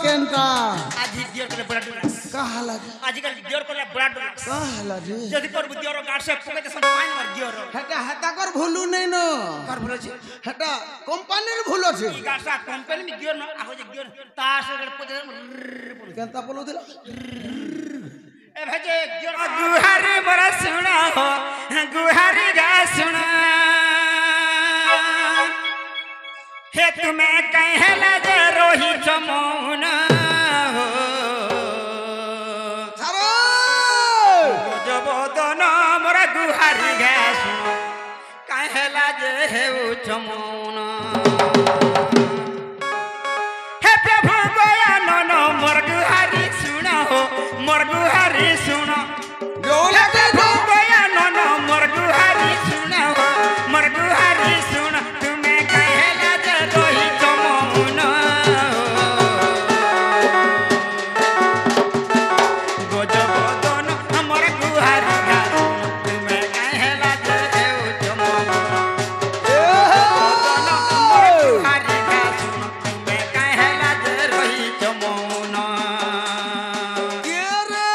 Kenta आज दियर करे बड़ा डोला का हला आजकल दियर करे बड़ा डोला का हला रे जदी कर दियर गाड़ से पके त पानी मार दियर हेटा हेता कर भूलू नहीं न कर भूल छे हेटा कंपनी रे भूल छे ई गाड़ सा कंपनी में दियर न आहो जे दियर तास गड़ पदे केंता बोलो दिला ए भजे दियर गुहारी बड़ा सुना हो गुहारी गा सुना हे तुम्हें कहला जे रोही जमुना हो सारो जबोदन मोरा गुहारी गा सुना कहला जे हे जमुना हे प्रभु गया नन मोर गुहारी सुना हो मोर गुहारी सुना जोला के प्रभु गया नन मोर गुहारी सुना हो मोर गुहारी सुना तुम्हें कहला जे रोही जमुना गजबोदन हमर गुहारी गा तुम्हें कहला जे हे जमुना गजबोदन हमर गुहारी गा तुम्हें कहला जे रोही जमुना ये रे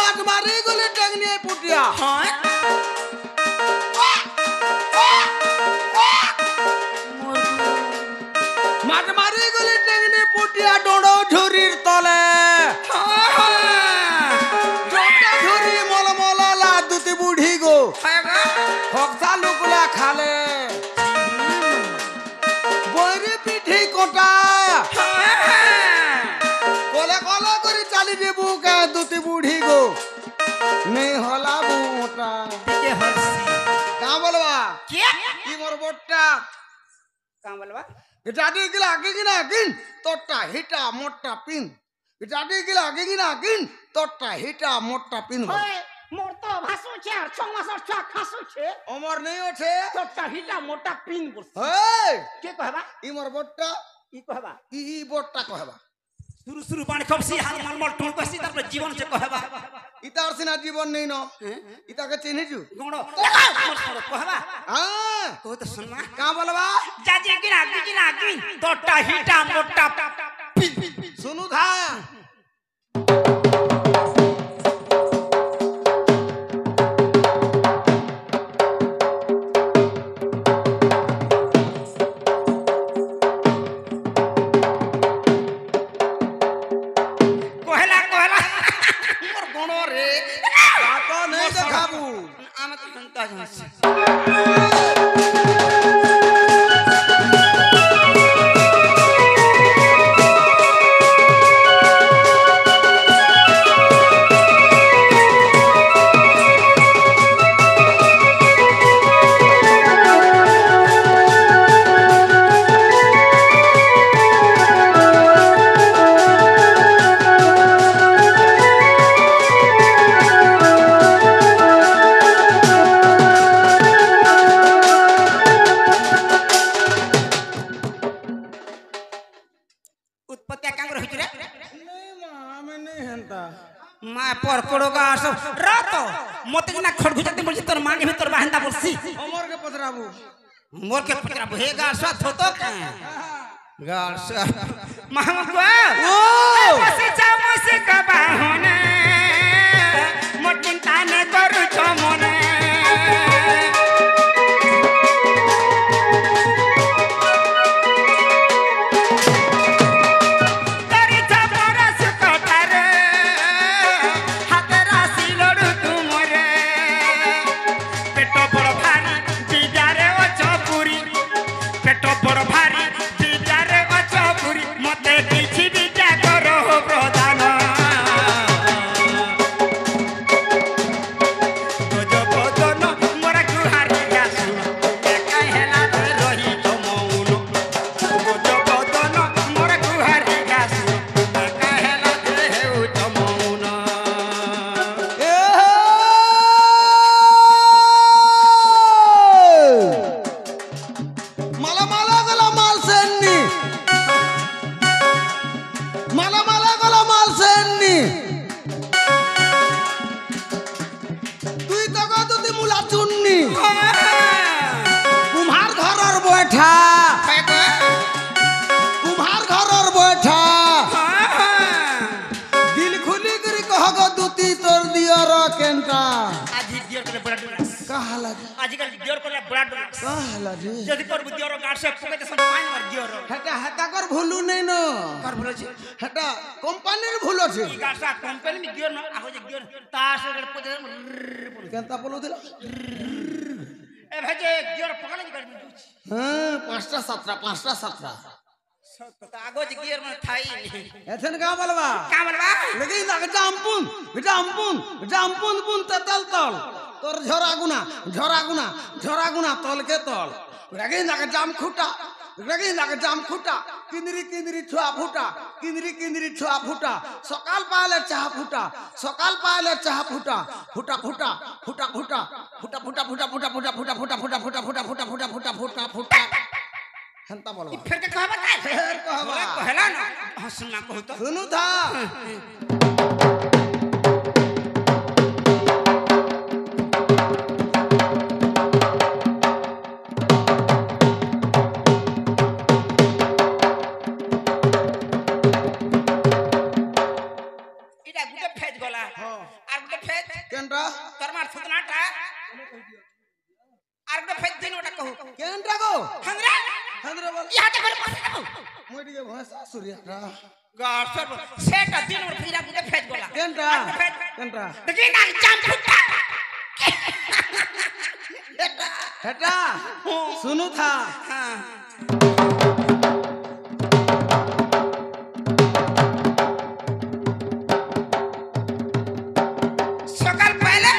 माट मारी गले टंगनी पुटिया हाँ माट मारी गले टंगनी पुटिया डोडो झुरीर तले जोटा झुरी मलमला ला दुती बुढ़ी गो खक्सा लुकुला खाले বইরে পিঠে কোটা কোলে কোলে করে চালি দেবু কে দুতি বুড়ি গো নেই হলা বুটা কা বলবা কি মোর বটটা এটা দি গিলা আগে কিনা কিন তোরটা হিটা মোটটা পিন এটা দি গিলা আগে কিনা কিন তোরটা হিটা মোটটা পিন মোর তো ভাসু ছে আর 6 মাসের ছুয়া খাসু ছে অমর নেই আছে তোরটা হিটা মোটা পিন করছে এই কে কহবা ই মোর বটটা ই কহবা ই বটটা কহবা শুরু শুরু পানি খবসি হাল মাল মাল টুল কসি তারপর জীবন সে কহবা ইতার সিনা জীবন নেই ন ইতাকে চিনিছু গড় মোর কহবা হ্যাঁ কহ তো শুনমা কা বলবা যা যে কিনা কি তোরটা হিটা মোটা পিন सुनु था কহলা কহলা মোর গণ রে तो नहीं देखाबू আমি তো শুনতা যাচ্ছি उत्पत्ति कांगर होइछ रे नहीं मां में नहीं हंता मा पर कोड़ोगा सब रात मते जना खड़गुजाते बोलছি তোর মাগে ভিতর বাহিন্দা বলছি अमर के पतराबू मोर के पकड़ा हे गाड़ स्वाद होतो का गाड़ स्वाद महंगवा ओ बसे जामो से कबा होने मोटिन ताने करू छमने तरी छपरा सुकटारे हाथे राशि लड़ू तुमरे पेट बड़ भारी बिजारे अचपुरी पेट बड़ भारी बिजारे अचपुरी मते किछि बिजा करो प्रदान बड़ा डर का हला रे जदी कर दियोर गाड़ से पके त पानी मार दियोर हेटा कर भूलू नहीं न कर बोले छी हेटा कंपनीर भूल अछि ई गाड़ सा कंपनी में दियोर न आहो जे दियोर तास गड़ पदे केनता बोलू दिला ए भेजे दियोर पकड़ जी कर दूची हां 5टा 7टा 5टा 7टा तो आगो जी गियर में थाई एथन का बोलबा लेकिन ना जामपुन पुन तल तोर झरा गुना तल के तल लेकिन ना जाम खुटा किंदरी छुआ फुटा किंदरी छुआ फुटा सकाल पाले चाह फुटा फुटा हंता बोलबा फिर के कहबा का फिर कहबा कहला ना सुनना कहू तो सुनु था इटा गुटे फेज गला हां are Gute phase Canara तरमार सुतनाटा are Gute phase दिनोटा कहू केनरा गो हंद्रा बोल याटे कर पास मोटी के भैंसा सूर्या गाड़ सब सेटा दिन और फिरा गुटे फेज गला केनरा देखि ना जाम फुटा हेटा सुनु था हां सकाल पहले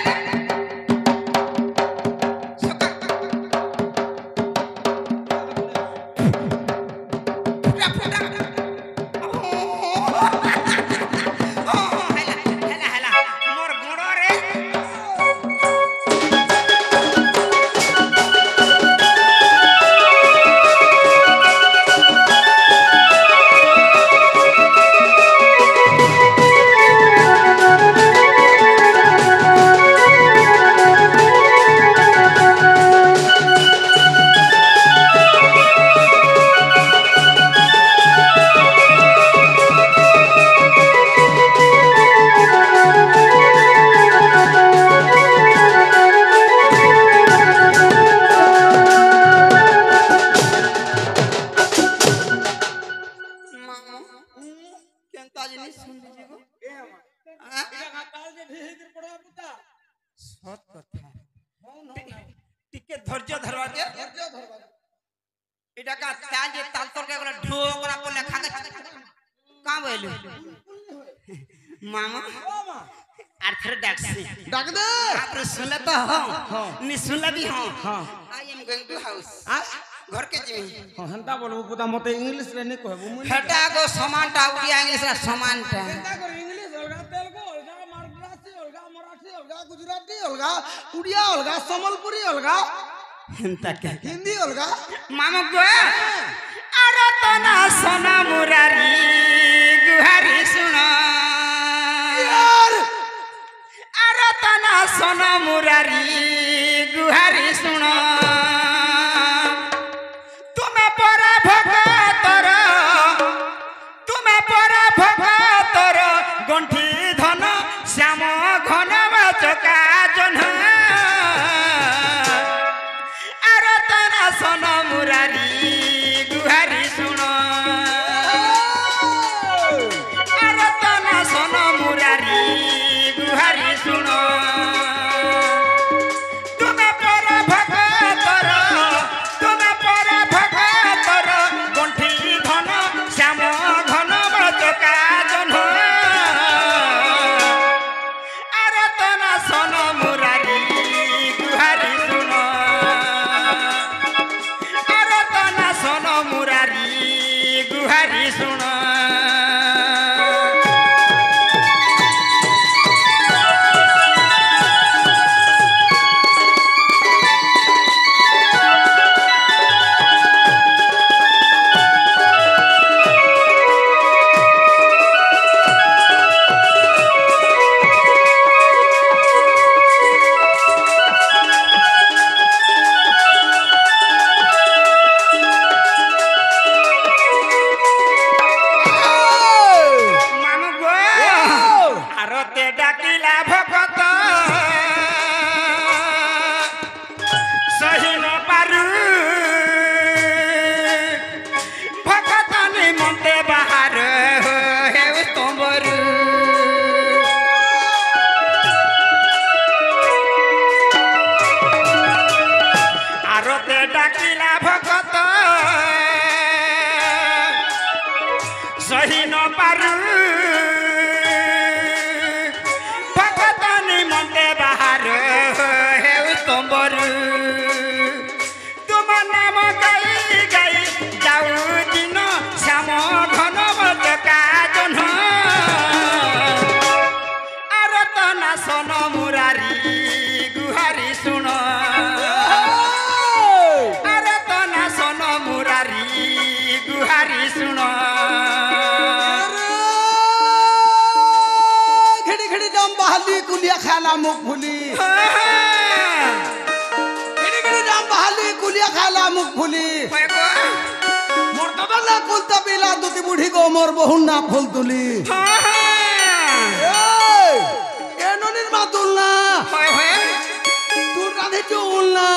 टिके धैर्य धरवा दे इटा का ताल जे ताल तोर के ढोकरा पर लेखा के का बोलू मामा आर फिर डाक दे आप सुनले तो हां नि सुनले भी हां I am going to house घर के जी हंता बोलबो पुता मते इंग्लिश रे नहीं कहबो हेटा गो समान टा उड़िया इंग्लिश रा समान टा केनता कर इंग्लिश अलगा तेलुगु अलगा मराठी अलगा गुजराती अलगा उड़िया अलगा समलपुरी अलगा हंता के हिंदी अलगा मामा गो अरे तना सोना मुरारी गुहारी सुना यार अरे तना सोना मुरारी गुहारी सुना तुम्हें परा भगतर गंठी धन श्याम घन चका जन अरे तना सोना मुरारी गुहारी सुना अरे तना सोना मुरारी गुहारी सुना तुम्हें पर भगतर गंठी धन श्याम घन चका जन अरे तना सोना मुरारी गुहारी सुना अरे तना सोना मुरारी गुहारी सुना सही न पारू भगतनी मते बाहर हे तंबरू तुम नाम गाई गाई जाऊ दिन श्याम घन बजका जन आरतना सन मुरारी गुहारी सुन आरतना सन मुरारी गुहारी सुन घड़ी घड़ी दम बहाली कुलिया खाला मुख फुली घड़ी घड़ी दम बहाली कुलिया खाला मुख फुली मोर दबला कुल तबिला दुती बुढ़ी को मोर बहुन ना फूल तुली ए ननिर मा तुलना तू राधे चुलना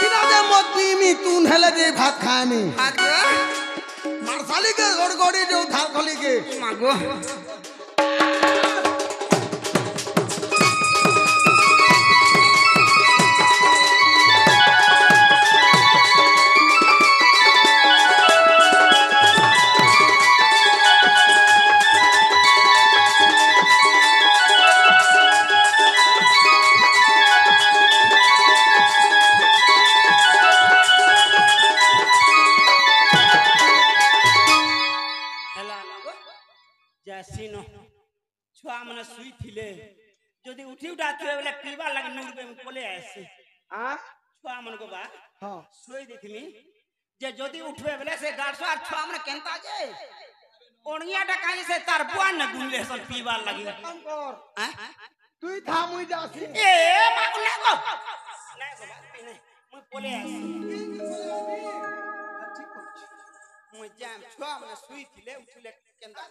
बिना दे मत मी तून हेले दे भात खामी मारसाली के गड़गड़ी जो थाल खली के मागो छुआ मने सुई थिले जदी उठी उठा थे बोले पीवा लग नूर पे बोले ऐसे हां छुआ मन को बा हां सोई देखनी जे जदी उठवे बोले से 150 छुआ मन केनता जे ओणियाटा काई से तार बुआ न गुनले सन पीवा लगी अंकर हैं तुई था मुई जासी ए मागु ना को नहीं मुई बोले ऐसे मुई जाम छुआ मन सुई थिले उठले केनता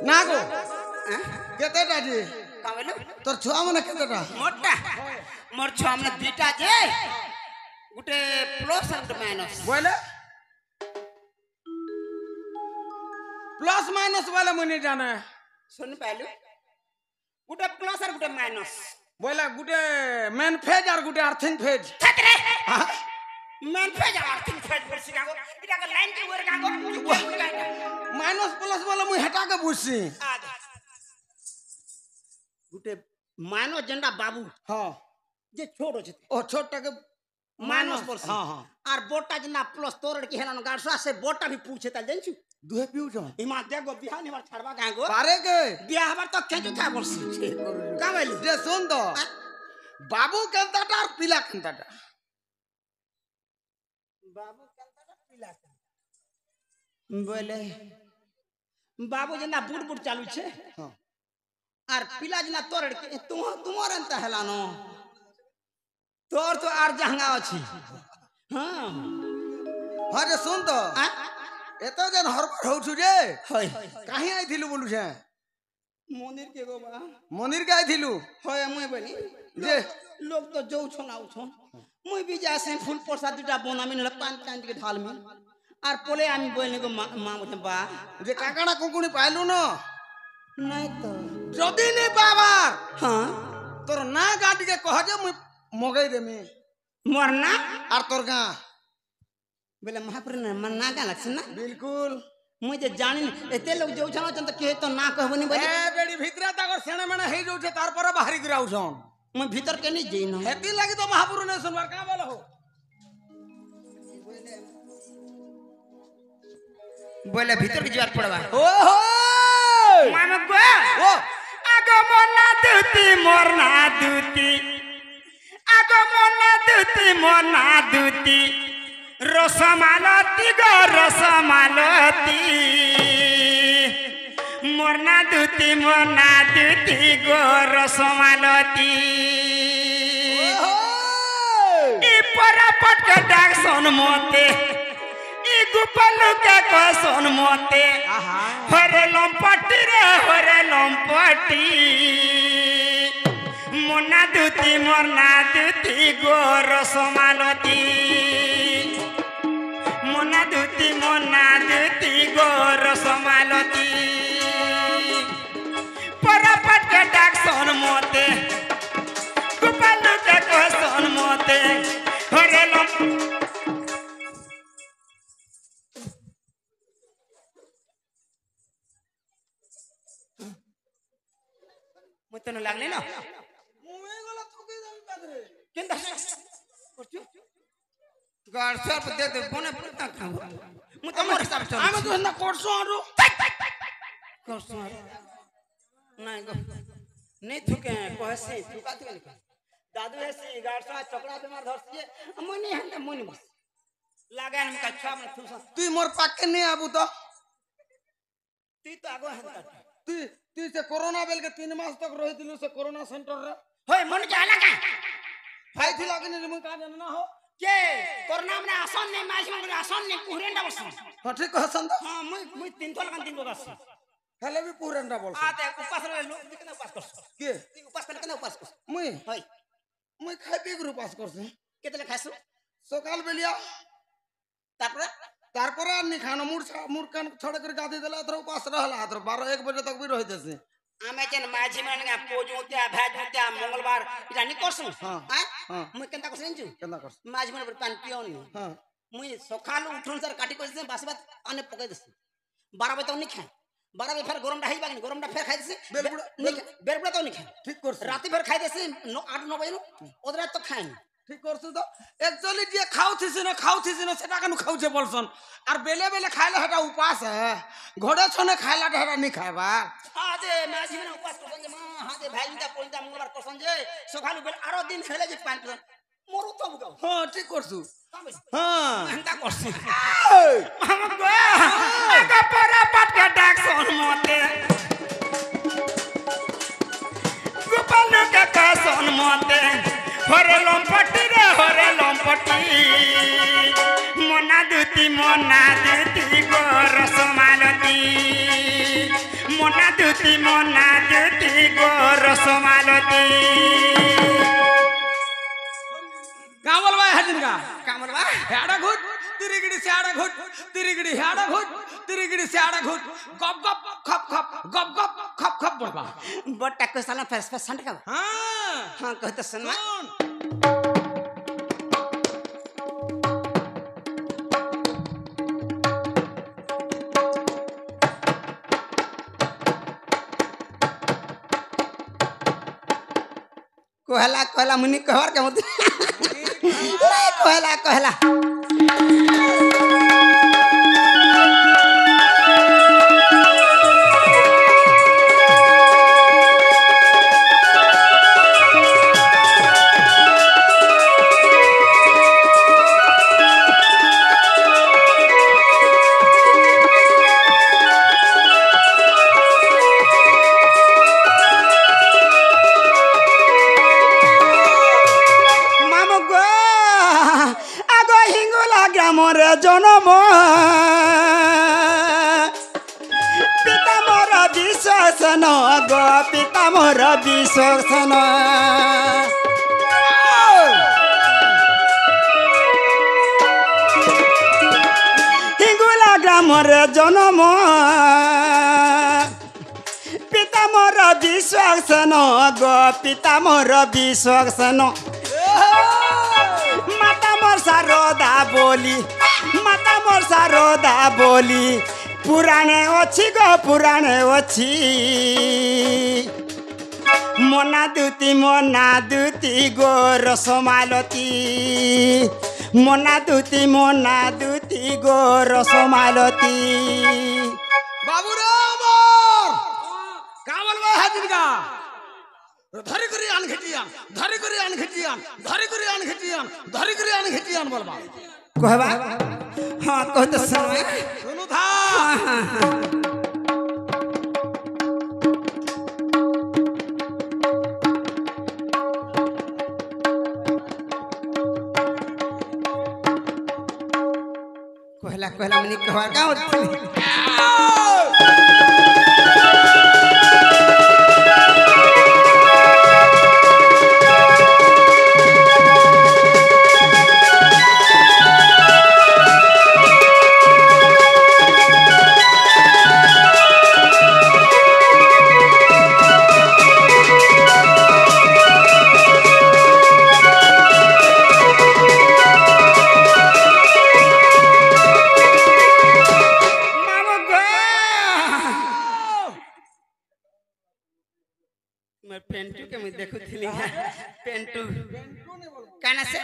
नागो केतेटा जी का बोलू तोर छुआ मने केतेटा मोटा मोर छुआ मने दुटा जे गुटे प्लस एंड माइनस बोले प्लस माइनस वाला मुनी जाने सुन पालू गुटे प्लस और गुटे माइनस बोले गुटे मेन फेज और गुटे अर्थिंग फेज थक रे मेन फेज और अर्थिंग फेज बोल सिगागो इटा का लाइन के वर गागो माइनस प्लस वाला मुई हटा के बुझसी गुटे माइनस झंडा बाबू हां जे छोड़ो छे ओ छोटा के माइनस बोल हां हां और बोटा जना प्लस तोड़ के हेना गाड़सा से बोटा भी पूछे त जानछु दुहे पिउ छ इमा देखो बिहान हमर छड़वा गागो पारे के बियाह हबर तो केजु था बोलसी का बोलू जे सुन दो बाबू केनताटा और पीला केनताटा बाबू केनताटा पीला बोले बाबू जना बुड़ बुड़ चालू छे हां और पीला जना तोड़ के तुमर अंत हेलानो तोर तो आर जहंगा अछि हां हां जे सुन दो एतो जन हरबर होउ छु जे होय काहे आइथिलु बोलु छे मंदिर के गो बा मंदिर के आइथिलु होय मुई बनी जे लोग तो जाउ छ नाउ छ मुई भी जासे फूल प्रसाद दुटा बनामी न पान कान के ढाल में और पोले आमी बोलने को मां मुझे बा जे काकाना कुकुनी पाइलु न नहीं तो जदी नहीं पाबार हां तोर ना गाड़ी के कह जे मुई मगई देमी मरना और तोर गा बोले महापुर न मन ना गा लक्ष्य ना बिल्कुल मुझे जानी एते लोग जो छन त के तो ना कहबनी बोले ए बेडी भितरा तक सेणे मेणे हेइ जो छे तार पर बाहरी गिराउ छन मैं भीतर के नहीं जई न हेती लागी तो महापुर ने सुनवार का बोल हो बोले भीतर के जवार पड़वा ओ हो मानो गो ओ आगो मोना दूती मोरना दूती आगो मोना दूती रसमालती गो रसमालती मोरना दूती गो रसमालती ई परापट के डाक सोन मोते ई गुपलु के को सोन मोते हरे लंपटी रे हरे लंपटी मोना दूती गो रसमालती मोना दूती गो रसमालती परापट के डाक सोन मोते गुपल तो न लागले ना मुए गला थके जाबी बादरे केनता करछु गाड़ सब दे दे बने पता खाऊ मु त मोर हिसाब चल आमे तो ना कोडसो आरो करसो नहीं गो नहीं थुके कहसे थुका थुके नहीं दादू ऐसे गाड़ सा चकड़ा बीमार धरसिए मनी हंता मनी बस लगान में कच्छा में थुसा तू मोर पाके नहीं आबू तो तू तो आगो हंता तू से कोरोना बेल के 3 मास तक रही दिलु से कोरोना सेंटर रे होय मन के आला का हाय थी लगने रे मुई का जानना हो के कोरोना में आसान नहीं माज में आसान नहीं पुरेंडा बस हां ठीक कहसन तो हां मुई 3 तो लगन 3 बस हेले भी पुरेंडा बोल आ ते उपास रे लोग कितना उपास कर के तू उपास कर कितना उपास कर मुई होय मुई खाई पी के उपास करसे कितना खासु सकाल बेलिया तापर तारपर नहीं खाना मुड़ कान छोड़ कर गादी देला तर उपास रहला तर 12 1 बजे तक भी रहि देसे आमे जन माझी मन ने पोजोत्या भाजोत्या मंगलवार इटा नि करसु हां मुई केनता करसन छु केना करस माझी मन पान पियोन हां मुई सकाल उठन सर काटी करसे बास बात आने पके देसे 12 बजे तक नहीं खाए 12 बजे फिर गरम ढाई बागनी गरम ढा फिर खाई देसे बेरबुड़ा तो नहीं खाए ठीक करस राती फिर खाई देसे 8 9 बजे ओदरा तो खाए ठीक करसु तो एक्चुअली जे खाउ थिस न सेटा कनु खाउ छे बोलसन और बेले बेले खाइला हटा उपास है घोड़े छने खाइला हटा नहीं खाएबा हां दे माझी मन उपास करसन जे हां दे भाईंदा पोइंदा मंगलवार करसन जे सकाल बेल आरो दिन हेले जे पान पिसन मोरु तो बुगाओ हां ठीक करसु हां हंता करसु हम गो आका परा पट के डाक सोन मोते गोपाल के का सोन मोते हरे लंपटी रे हरे लंपटी मोना दुती गो रसमालती मोना दुती गो रसमालती का बोलबा हजन का बोलबा हेड़ा घुट तिरिगड़ी से आड़ा घुट तिरिगड़ी हेड़ा घुट तिरिगड़ी से आड़ा घुट गप गप खप खप गप गप खप खप बोलबा बट्टा को साला फेस फेस संट का हां हां कहत सुन कहला मुनि कहर के मत कहला मोर जनम पिता मोर विश्वासन गो पिता मोर विश्वासन हिंगुला ग्रामर जनम पिता मोर विश्वासन गो पिता मोर विश्वासन सारोदा बोली पुराणे अच्छी गो पुराणे अच्छी मोना दूती गो रसमालती मोना दूती गो रसमालती बाबू राम का बोलबा हाजिर का धरी करी आन घटियान धरी करी आन घटियान धरी करी आन घटियान धरी करी आन घटियान बोलबा कहबा हां कहत सुनु था कहला मनी कहवा का होत पेंटू के मैं देखुथिली पेंटू पेंटू नहीं बोल काना से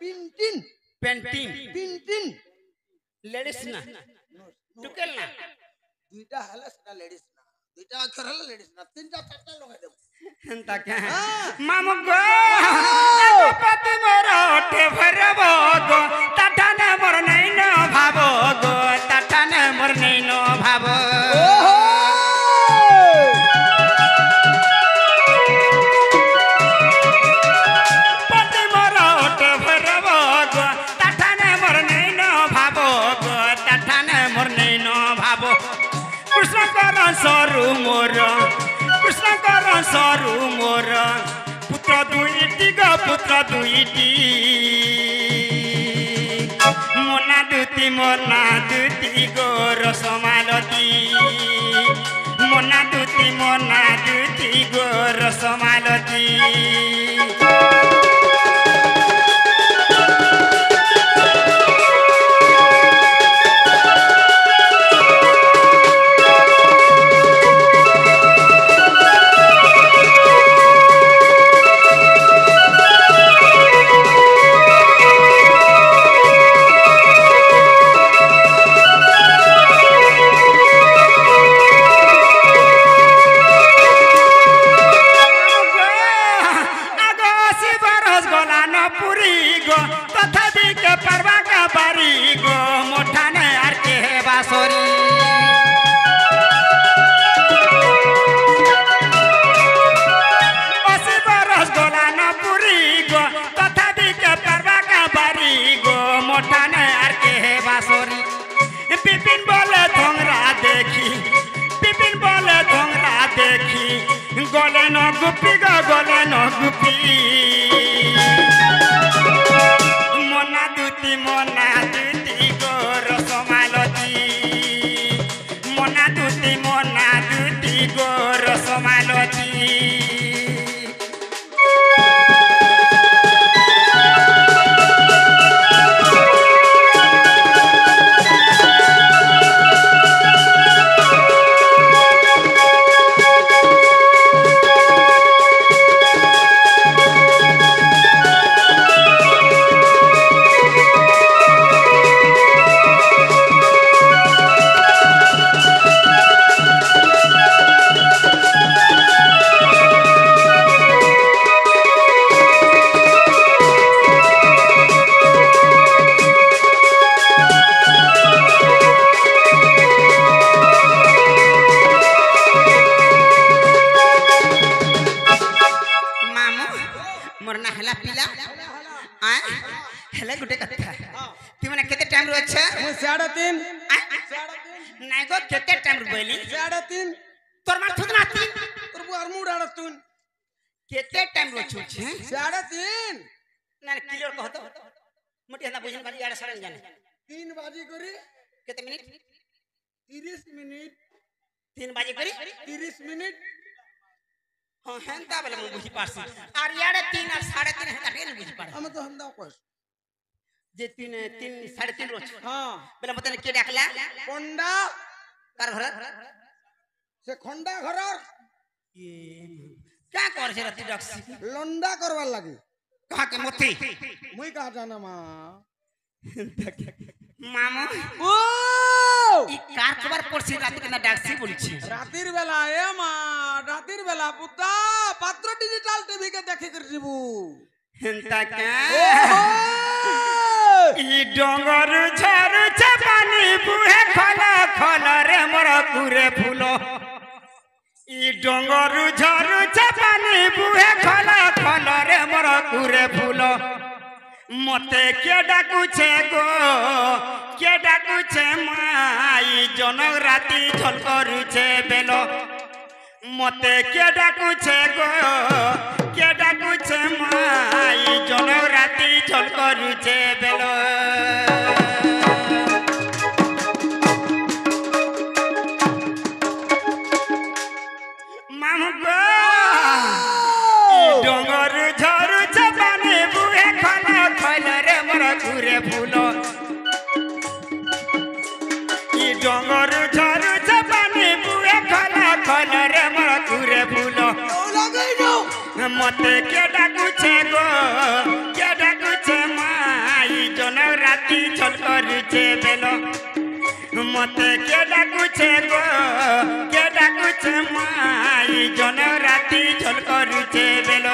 पिंटिन पेंटिंग पिंटिन लेडीज ना टुकेल ना दुईटा हला सेटा लेडीज ना दुईटा अक्षर हला लेडीज ना तीनटा चारटा लगाय देब हंता क्या मामू गो पति मोर ओठे भरबो गो ताठाने मोर नहीं न भाबो गो ताठाने मोर नहीं न भाबो पति मोर ओठे भरबो गो ताठाने मोर नहीं न भाबो गो ताठाने मोर नहीं न भाबो कृष्ण कर सरू मोर कृष्ण कर सरू मोर पुत्र दुईटी गो पुत्र दुईटी मोना दुती गो रसमालती मोना दुती गो रसमालती गले न गुपी गो गले न गुपी मोना दुती गो रसमालती मोना दुती गो रसमालती से खंडा घरर क्या कर छे राती डक्सी लंडा करवार लागी कहा के मोती मुई कहा जाना मां मामू ओ ई कार खबर पड़सी राती के ना डक्सी बोली छी रातिर बेला ए मां रातिर बेला पुता पात्र डिजिटल टीवी के देखि कर जीबू हेंता के ई डोंगर झर पानी बुहे खला खला रे मोर कुरे फूलो ई डोंगर झर पानी बुहे खला खला रे मोर कुरे फूलो मते के डाकुछे गो के डाकुछे माई जनक राती झल करूछे बेलो मते के डाकुछे गो के डाकुछे माई जनक राती झल करूछे बेलो मामू गो डोंगर झर पानी बुहे खला खला रे मोर कुरे फूलो ई डोंगर झर पानी बुहे खला खला रे मोर कुरे फूलो মতে কে ডাকুছে গো কে ডাকুছে মাই জন রাতি ছল করুছে বেল মতে কে ডাকুছে গো কে ডাকুছে মাই জন রাতি ছল করুছে বেল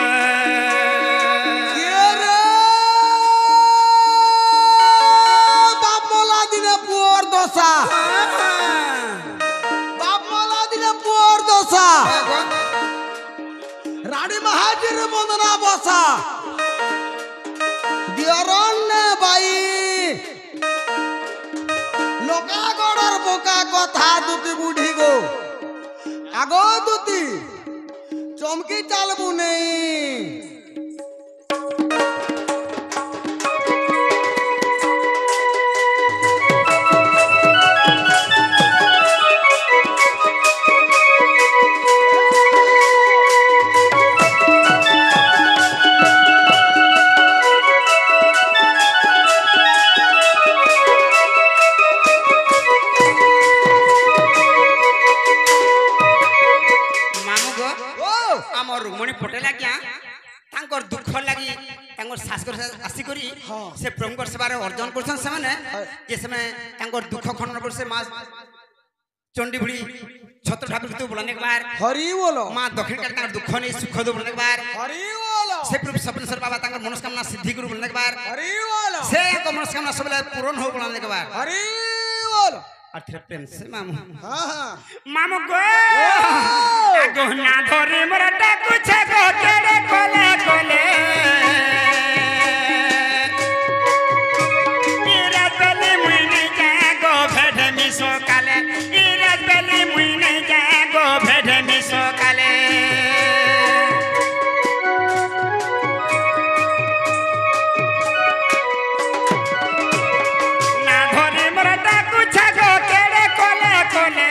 বাপমলা দিনে পুয়ার দশা বাপমলা দিনে পুয়ার দশা রানী মাহাজির বন্দনা বসা দিয়রণ্যে বাই লোকাগড়র বোকা কথা দুটি বুঝি গো আগ দুটি চমকি চালবু নেই দুঃখ লাগি শাস্ত্র আসিকি সে প্রভুঙ্কর সেবার অর্জন করছেন সেমানে যে সেমানে দুঃখ খণ্ডন করছে মা চণ্ডী বুড়ি ছত্র ঠাকুর তো বলনে একবার হরি বলো মা দক্ষিণ কালী তাঙ্কর দুঃখ নেই সুখ দো বলনে একবার হরি বলো সে প্রভু স্বপ্নেশ্বর বাবা তাঙ্কর মনস্কামনা সিদ্ধি করু বলনে একবার হরি বলো সে মনস্কামনা সবলে পূরণ হোক বলনে একবার হরি বলো আর তেরা প্রেম সে মামু হ্যাঁ মামু গো আগো না ধরে মোরা ডাকুছে গো কেড়ে কোলে কোলে ইরাত বেলি মুই নাই যায় গো ভেড়ে মি সকালে ইরাত বেলি মুই নাই যায় গো ভেড়ে মি সকালে না ধরে মোরা ডাকুছে গো কেড়ে কোলে কোলে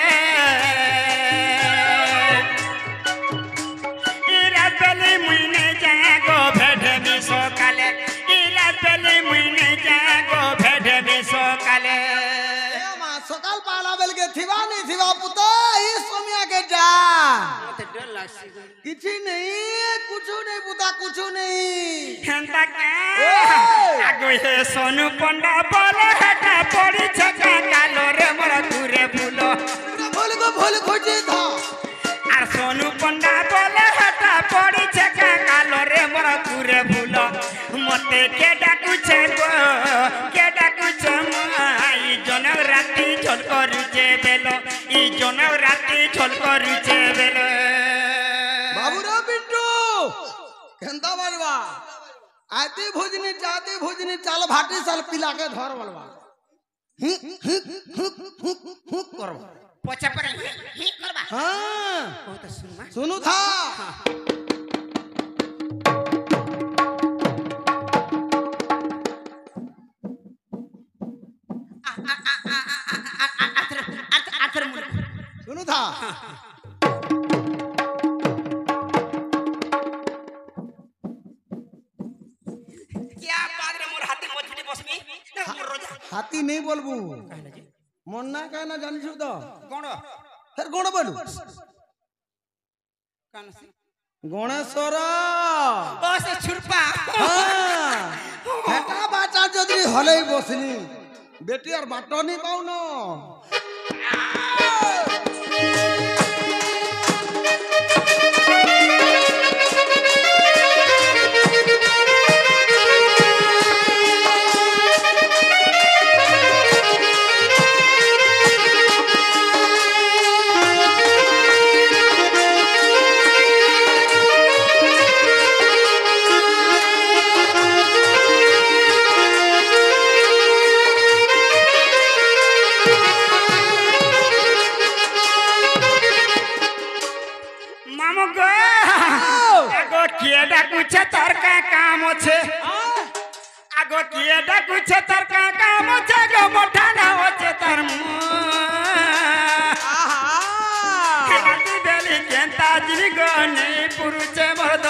ইরাত বেলি মুই নাই যায় গো ভেড়ে মি সকালে ইরাত বেলি মুই নাই যায় গো ভেড়ে মি সকালে সকাল পালা বেলকে থিবা নেই থিবা পুতা এই সমিয়া কে যা মতে ডর লাগছে কিছু নেই কুছু নেই পুতা কুছু নেই হেন্তা কে আগো হে সোনু পন্ডা বলে হেটা পড়িছে কা কালো রে মোর ঘুরে ফুলো ভুল গো ভুল খুঁজে ধা আর সোনু পন্ডা বলে হেটা পড়িছে কা কালো রে মোর ঘুরে ফুলো মতে কে ডাকুছে গো কে ডাকুছে মাই জন রাতি ছল করুছে বেলো ই জন রাতি ছল করুছে বেলো বাবুরা পিন্টু কেনতা বলবা আইতে ভোজনি যাতে ভোজনি চাল ভাটি চাল পিলাকে ধর বলবা করবা পচা পরে হি করবা হ্যাঁ কত শুনমা শুনু থা শুনু থা क्या बात रे मोर हाथे मछली बसमी ना मोर रोजा হাতি নেই বলবু মন না কায় না জানিস তো কোন ফের কোন বলু কান সে গণেশ্বর ও সে ছুরপা হ্যাঁ হেটা বাটা যদি হলেই বসনি বেটি আর বাটনি পাও না মামু গো আগো কিয়ে ডাকুছে তোর কা কাম আছে আগো কিয়ে ডাকুছে তোর কা কাম আছে গো মোটা না আছে তোর রাতি বেলি কেন্তা জিবি গো নেই পুরুষে মরদ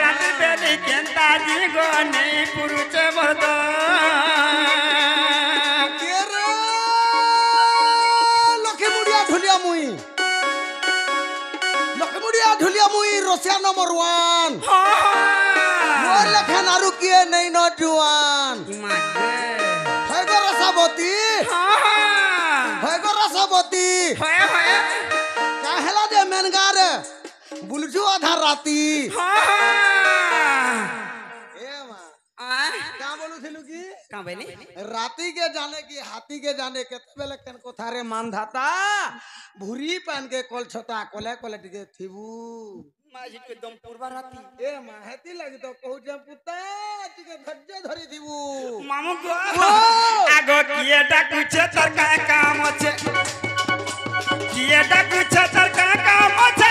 রাতি বেলি কেন্তা জিবি গো নেই পুরুষে মরদ লক্ষ্মী মুড়িয়া ঢুলিয়া মুই লক্ষ্মী মুড়িয়া ঢুলিয়া মুই রসিয়া নম্বর 1 মোর লেখান আরু কিয়ে নেই ন জুয়ান হয় গো রসাবতী হয় গো রসাবতী কাহেলা দে মেনগারে বুলছু আধা রাতি এ মা কা বলুছিলু কি राती के जाने की हाथी के जाने के बेले केन कोथारे मान धाता भूरी पान के कोल छता कोले कोले टिके थिबू माजी के दम पूर्वा राती ए माहेती लगी तो कहू जे पुता टिके धज्जे धरी थिबू मामू गो आगो किएटा कुछे तर का काम छे किएटा कुछे तर का काम छे